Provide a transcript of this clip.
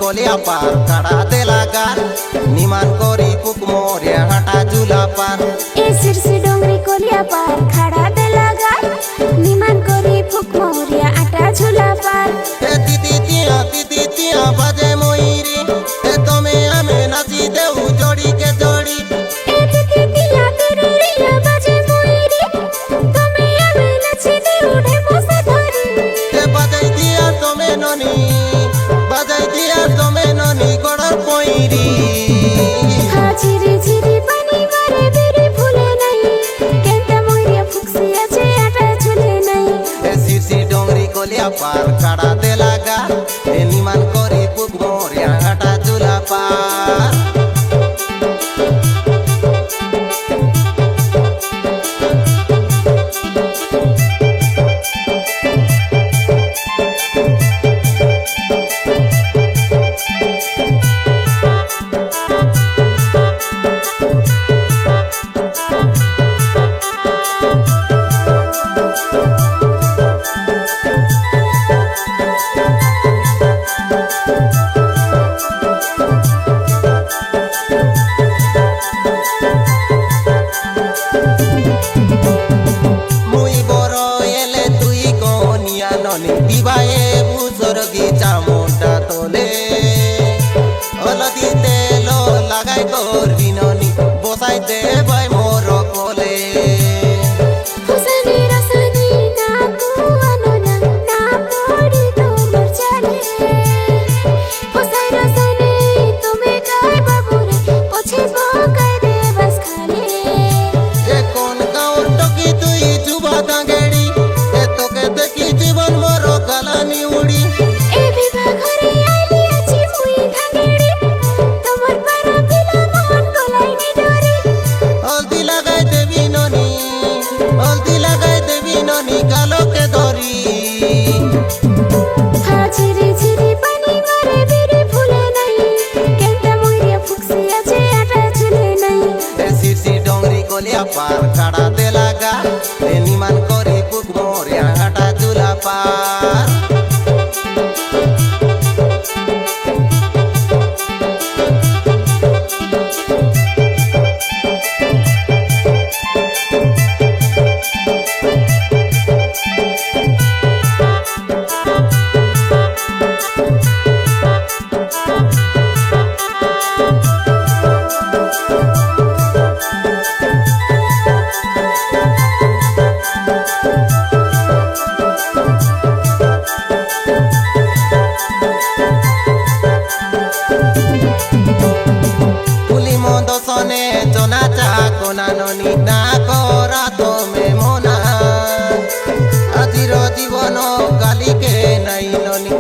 কলিয়া পার কাড়া দেলা গার নিমান করি পুক মোরিয়া হাঁটা ঝুলা পার ए सिरसी डोंगरी कोलिया पार खड़ा दे लगा निमान कोरी फुक मोरिया आटा झूला पार এ তিতি তিয়া বাজে ময়ূরী এ তুমি আমি নাচি দেউ জড়ি কে জড়ি ए तिती तिया तेरे रिया बाजे मोइरी तुम्हें आवे नची दे उठे मोसा धरी এ বাজাই দিয়া তুমি ননি গড়র পয়রি हाँ झिरी झिरी पानी मारे बेरी फूले नहीं केंता मोरिया फुकसिया जे आटा झूले नहीं এ সিরসি ডোংরি কলিয়া পার কাড়া দেলা গার এ নিমান করি পুক মোরিয়া হাঁটা ঝুলা পার মুই বড় এলে তুই কনিয়া ননি দিবায়ে বুঝর গিচা মোটা তোলে হলদি তেল লাগাই করবি ননি বসাই দে ভাই মোর কোলে हुसनी रसनी ना कुआनो ना पड़ी तो मर जाले हुसै रसनी तुम्हें काय बाबूरे पोछे बोकाय दे बस खाले এ কোন গাঁর টকি তুই যুবা দাঙ্গেড়ি এ তোকে দেখি জীবন মোর গালানি উড়ি ए विभा घरे आइली आछि मुई ढांगेड़ी तोमर पारा पिला मन गोलाइनी डोरी হলদি লাগাই দেবি ননি গালকে ধরি हाँ झिरी झिरी पानी मारे बेरी फूले नहीं केंता मोरिया फुकसिया जे आटा झूले नहीं এ সিরসি ডোংরি কলিয়া পার কাড়া দেলা গার এ নিমান করি পুক মোরিয়া হাঁটা ঝুলা পার পুলি মদসনে জনা চা কোনা ননি না করা তুমি মনা আজির জীবন কালিকে নাই ননি